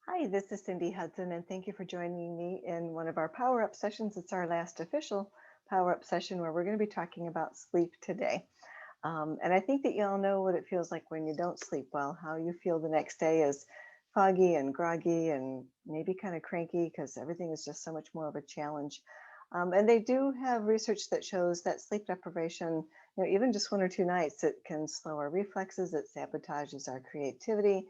Hi, this is Cindy Hudson, and thank you for joining me in one of our Power Up sessions. It's our last official Power Up session where we're going to be talking about sleep today. And I think that you all know what it feels like when you don't sleep well, how you feel the next day is foggy and groggy and maybe kind of cranky because everything is just so much more of a challenge. And they do have research that shows that sleep deprivation, even just 1 or 2 nights, it can slow our reflexes, it sabotages our creativity,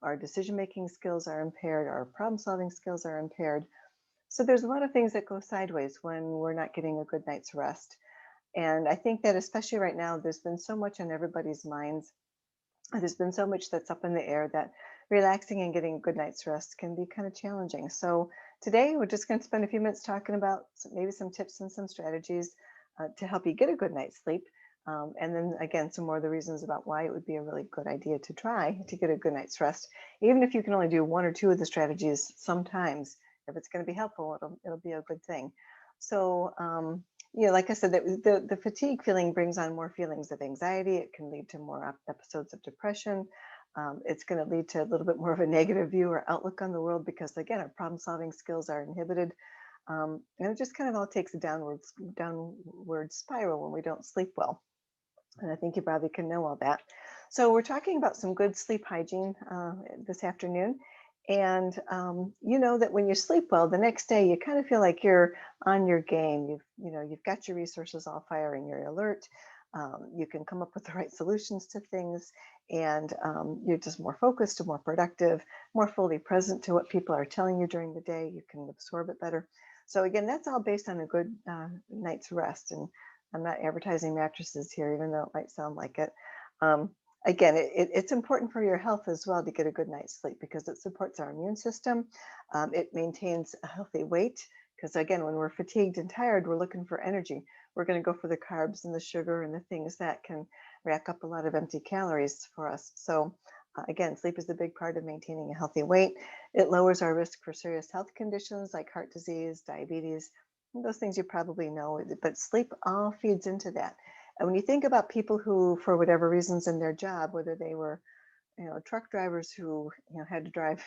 our decision making skills are impaired, our problem solving skills are impaired. So there's a lot of things that go sideways when we're not getting a good night's rest. And I think that especially right now, there's been so much on everybody's minds. There's been so much that's up in the air that relaxing and getting a good night's rest can be kind of challenging. So today we're just going to spend a few minutes talking about maybe some tips and some strategies to help you get a good night's sleep. And then again, some more of the reasons about why it would be a really good idea to try to get a good night's rest. Even if you can only do 1 or 2 of the strategies, sometimes if it's going to be helpful, it'll be a good thing. So like I said, the fatigue feeling brings on more feelings of anxiety. It can lead to more episodes of depression. It's going to lead to a little bit more of a negative view or outlook on the world because, again, our problem solving skills are inhibited. And it just kind of all takes a downward spiral when we don't sleep well. And I think you probably can know all that. So we're talking about some good sleep hygiene this afternoon. And you know that when you sleep well, the next day you kind of feel like you're on your game. You've got your resources all firing. You're alert. You can come up with the right solutions to things, and you're just more focused and more productive, more fully present to what people are telling you during the day. You can absorb it better. So again, that's all based on a good night's rest. And I'm not advertising mattresses here, even though it might sound like it. Again, it's important for your health as well to get a good night's sleep because it supports our immune system. It maintains a healthy weight because, again, when we're fatigued and tired, we're looking for energy. We're going to go for the carbs and the sugar and the things that can rack up a lot of empty calories for us. So, again, sleep is a big part of maintaining a healthy weight. It lowers our risk for serious health conditions like heart disease, diabetes, those things you probably know, but sleep all feeds into that. And when you think about people who, for whatever reasons in their job, whether they were, truck drivers who, had to drive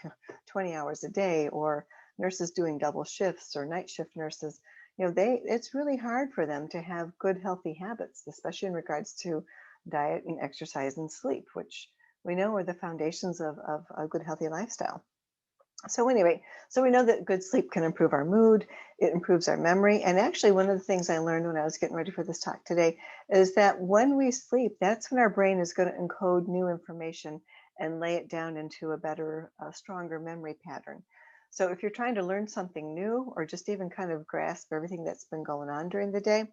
20 hours a day, or nurses doing double shifts, or night shift nurses, it's really hard for them to have good, healthy habits, especially in regards to diet and exercise and sleep, which we know are the foundations of a good, healthy lifestyle. So anyway, so we know that good sleep can improve our mood, it improves our memory. And actually, one of the things I learned when I was getting ready for this talk today is that when we sleep, that's when our brain is going to encode new information and lay it down into a better, stronger memory pattern. So if you're trying to learn something new or just even kind of grasp everything that's been going on during the day,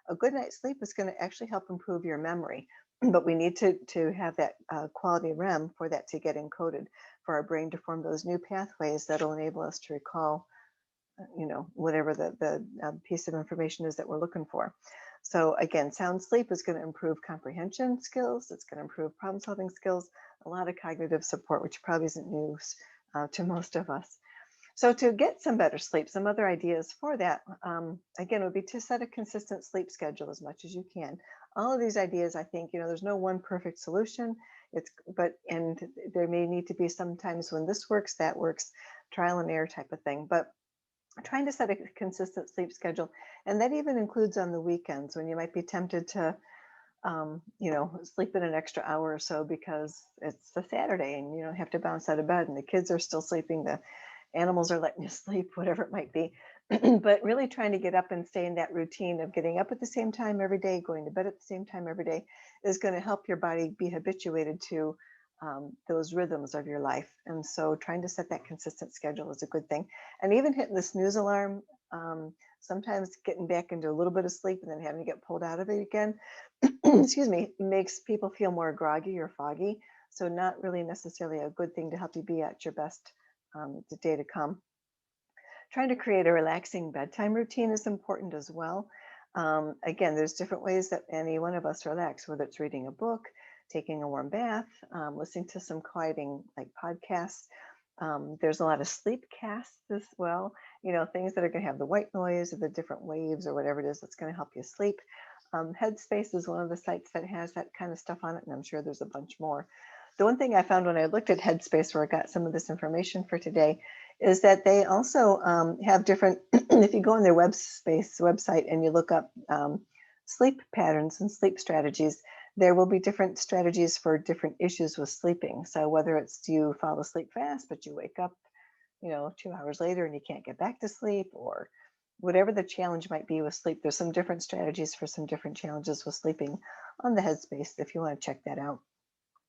a good night's sleep is going to actually help improve your memory. But we need to have that quality REM for that to get encoded, for our brain to form those new pathways that'll enable us to recall, whatever the piece of information is that we're looking for. So again, sound sleep is going to improve comprehension skills. It's going to improve problem solving skills, a lot of cognitive support, which probably isn't news to most of us. So to get some better sleep, some other ideas for that, again, would be to set a consistent sleep schedule as much as you can. All of these ideas, I think, there's no one perfect solution. And there may need to be sometimes when this works, that works, trial and error type of thing. But trying to set a consistent sleep schedule, and that even includes on the weekends when you might be tempted to sleep in an extra hour or so because it's a Saturday and you don't have to bounce out of bed and the kids are still sleeping, the animals are letting you sleep, whatever it might be. But really trying to get up and stay in that routine of getting up at the same time every day, going to bed at the same time every day is going to help your body be habituated to those rhythms of your life. And so trying to set that consistent schedule is a good thing. And even hitting the snooze alarm, sometimes getting back into a little bit of sleep and then having to get pulled out of it again, excuse me, makes people feel more groggy or foggy. So not really necessarily a good thing to help you be at your best the day to come. Trying to create a relaxing bedtime routine is important as well. Again, there's different ways that any one of us relax, whether it's reading a book, taking a warm bath, listening to some quieting like podcasts. There's a lot of sleep casts as well, things that are going to have the white noise or the different waves or whatever it is that's going to help you sleep. Headspace is one of the sites that has that kind of stuff on it, and I'm sure there's a bunch more. The one thing I found when I looked at Headspace, where I got some of this information for today, is that they also have different, if you go on their website and you look up sleep patterns and sleep strategies, there will be different strategies for different issues with sleeping. So whether it's you fall asleep fast, but you wake up, 2 hours later and you can't get back to sleep, or whatever the challenge might be with sleep, there's some different strategies for some different challenges with sleeping on the Headspace if you want to check that out.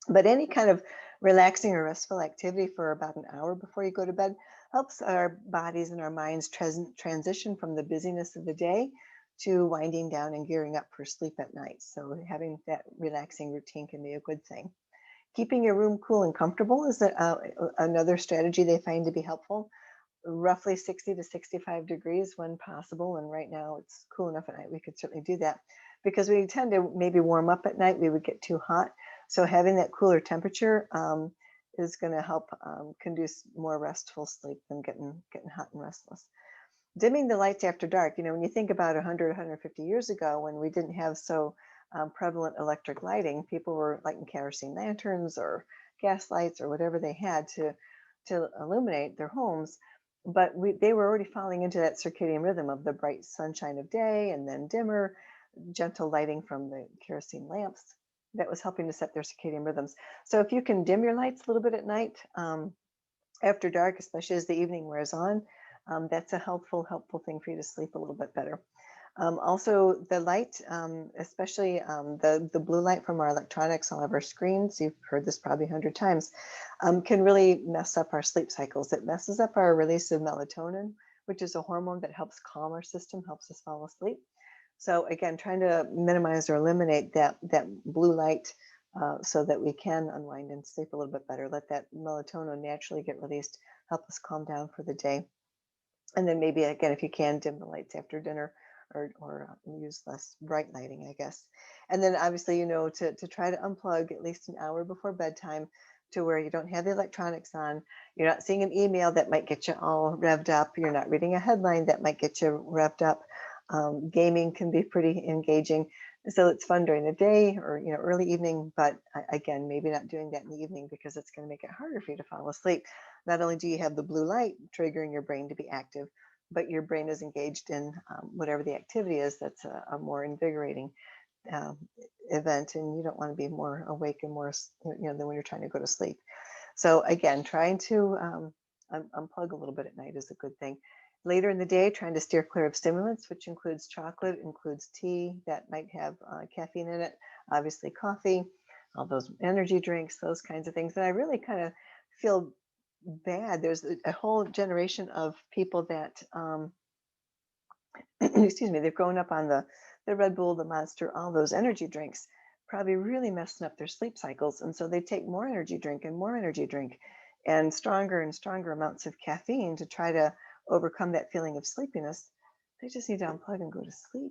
But any kind of relaxing or restful activity for about an hour before you go to bed helps our bodies and our minds transition from the busyness of the day to winding down and gearing up for sleep at night. So having that relaxing routine can be a good thing. Keeping your room cool and comfortable is another strategy they find to be helpful. Roughly 60 to 65 degrees when possible. And right now it's cool enough at night. We could certainly do that because we tend to maybe warm up at night. We would get too hot. So having that cooler temperature is going to help conduce more restful sleep than getting hot and restless. Dimming the lights after dark. When you think about 100, 150 years ago, when we didn't have so prevalent electric lighting, people were lighting kerosene lanterns or gas lights or whatever they had to illuminate their homes. But they were already falling into that circadian rhythm of the bright sunshine of day and then dimmer, gentle lighting from the kerosene lamps. That was helping to set their circadian rhythms. So if you can dim your lights a little bit at night, after dark, especially as the evening wears on, that's a helpful thing for you to sleep a little bit better. Also, the light, especially the blue light from our electronics, all of our screens, you've heard this probably 100 times, can really mess up our sleep cycles. It messes up our release of melatonin, which is a hormone that helps calm our system, helps us fall asleep. So again, trying to minimize or eliminate that blue light so that we can unwind and sleep a little bit better. Let that melatonin naturally get released, help us calm down for the day. And then maybe again, if you can, dim the lights after dinner or use less bright lighting, I guess. And then obviously, to try to unplug at least an hour before bedtime to where you don't have the electronics on. You're not seeing an email that might get you all revved up. You're not reading a headline that might get you revved up. Gaming can be pretty engaging. So it's fun during the day or early evening, but again, maybe not doing that in the evening because it's going to make it harder for you to fall asleep. Not only do you have the blue light triggering your brain to be active, but your brain is engaged in whatever the activity is that's a more invigorating um, event, and you don't want to be more awake and more than when you're trying to go to sleep. So again, trying to unplug a little bit at night is a good thing. Later in the day, trying to steer clear of stimulants, which includes chocolate, includes tea that might have caffeine in it, obviously coffee, all those energy drinks, those kinds of things. And I really kind of feel bad. There's a whole generation of people that, excuse me, they've grown up on the Red Bull, the Monster, all those energy drinks, probably really messing up their sleep cycles. And so they take more energy drink and more energy drink and stronger amounts of caffeine to try to overcome that feeling of sleepiness. They just need to unplug and go to sleep.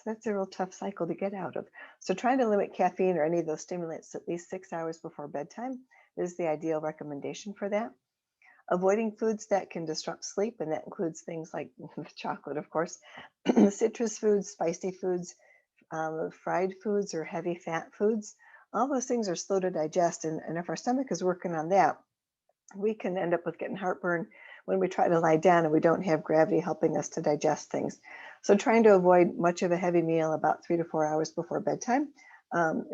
That's a real tough cycle to get out of. So trying to limit caffeine or any of those stimulants at least 6 hours before bedtime is the ideal recommendation for that. Avoiding foods that can disrupt sleep, and that includes things like chocolate, of course, citrus foods, spicy foods, fried foods, or heavy fat foods. All those things are slow to digest, and if our stomach is working on that, we can end up with getting heartburn when we try to lie down and we don't have gravity helping us to digest things. So trying to avoid much of a heavy meal about 3 to 4 hours before bedtime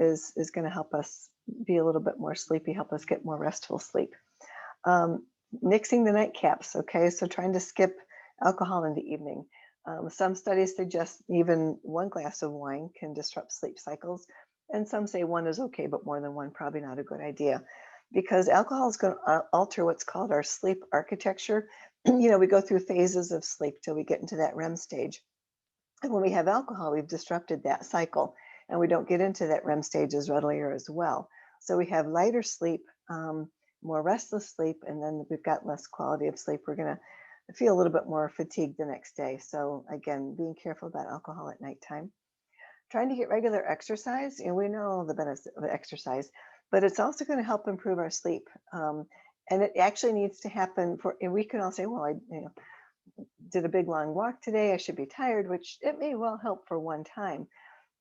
is going to help us be a little bit more sleepy, help us get more restful sleep. Mixing the nightcaps, okay? So trying to skip alcohol in the evening. Some studies suggest even one glass of wine can disrupt sleep cycles. And some say one is okay, but more than one, probably not a good idea. Because alcohol is going to alter what's called our sleep architecture. We go through phases of sleep till we get into that REM stage. And when we have alcohol, we've disrupted that cycle and we don't get into that REM stage as readily or as well. So we have lighter sleep, more restless sleep, and then we've got less quality of sleep. We're going to feel a little bit more fatigued the next day. So again, being careful about alcohol at nighttime. Trying to get regular exercise, and we know the benefits of exercise, but it's also going to help improve our sleep. And it actually needs to happen and we can all say, well, I did a big long walk today, I should be tired, which it may well help for one time.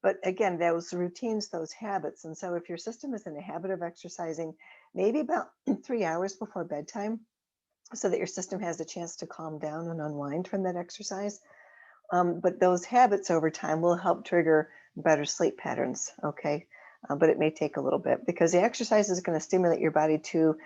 But again, those routines, those habits. And so if your system is in the habit of exercising, maybe about 3 hours before bedtime, so that your system has a chance to calm down and unwind from that exercise. But those habits over time will help trigger better sleep patterns. Okay. But it may take a little bit because the exercise is going to stimulate your body to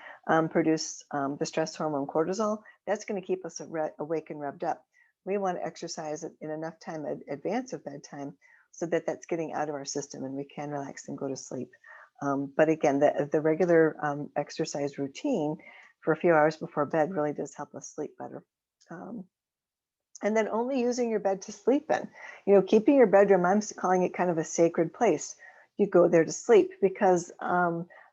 produce the stress hormone cortisol. That's going to keep us awake and revved up. We want to exercise in enough time in advance of bedtime so that that's getting out of our system and we can relax and go to sleep. But again, the regular exercise routine for a few hours before bed really does help us sleep better. Um, and then only using your bed to sleep in. Keeping your bedroom, I'm calling it kind of a sacred place. You go there to sleep because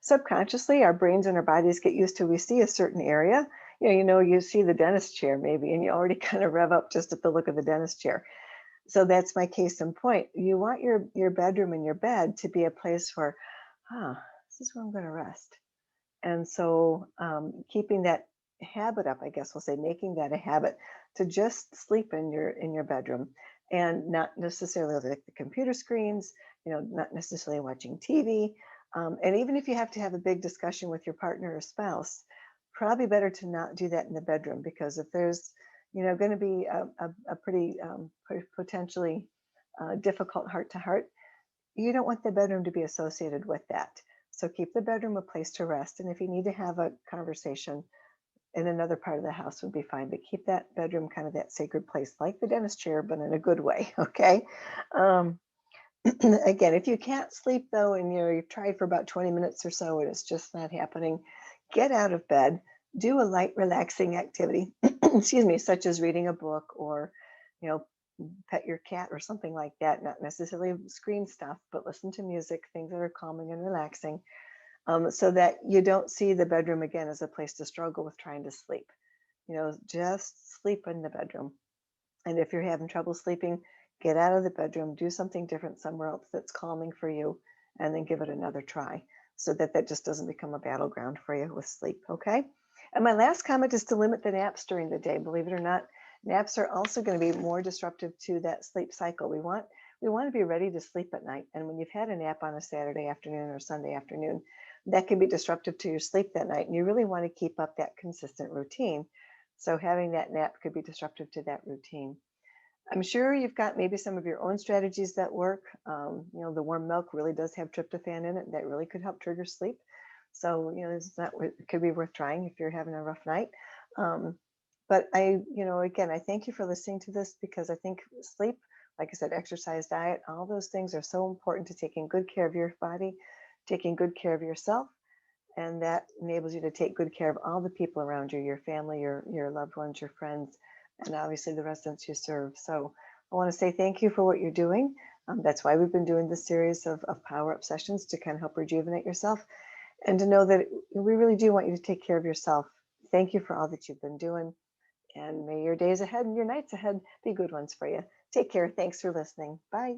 subconsciously our brains and our bodies get used to, we see a certain area. You see the dentist chair maybe, and you already kind of rev up just at the look of the dentist chair. So that's my case in point. You want your bedroom and your bed to be a place where, this is where I'm going to rest. And so keeping that habit up, I guess we'll say, making that a habit to just sleep in your bedroom and not necessarily like the computer screens, not necessarily watching TV. And even if you have to have a big discussion with your partner or spouse, probably better to not do that in the bedroom because if there's, going to be a pretty potentially difficult heart to heart, you don't want the bedroom to be associated with that. So keep the bedroom a place to rest. And if you need to have a conversation in another part of the house would be fine, but keep that bedroom kind of that sacred place, like the dentist chair, but in a good way. Okay. Um, Again, if you can't sleep though, and you've tried for about 20 minutes or so, and it's just not happening, get out of bed, do a light, relaxing activity, excuse me, such as reading a book or, you know, pet your cat or something like that. Not necessarily screen stuff, but listen to music, things that are calming and relaxing, so that you don't see the bedroom again as a place to struggle with trying to sleep. Just sleep in the bedroom. And if you're having trouble sleeping, get out of the bedroom, do something different somewhere else that's calming for you, and then give it another try so that that just doesn't become a battleground for you with sleep. Okay. And my last comment is to limit the naps during the day. Believe it or not, naps are also going to be more disruptive to that sleep cycle. We want to be ready to sleep at night. And when you've had a nap on a Saturday afternoon or Sunday afternoon, that can be disruptive to your sleep that night. And you really want to keep up that consistent routine. So having that nap could be disruptive to that routine. I'm sure you've got maybe some of your own strategies that work. The warm milk really does have tryptophan in it. That really could help trigger sleep. So, it could be worth trying if you're having a rough night. But again, I thank you for listening to this because I think sleep, like I said, exercise, diet, all those things are so important to taking good care of your body, taking good care of yourself. And that enables you to take good care of all the people around you, your family, your loved ones, your friends, and obviously the residents you serve. So I want to say thank you for what you're doing. That's why we've been doing this series of power up sessions to kind of help rejuvenate yourself and to know that we really do want you to take care of yourself. Thank you for all that you've been doing. And may your days ahead and your nights ahead be good ones for you. Take care. Thanks for listening. Bye.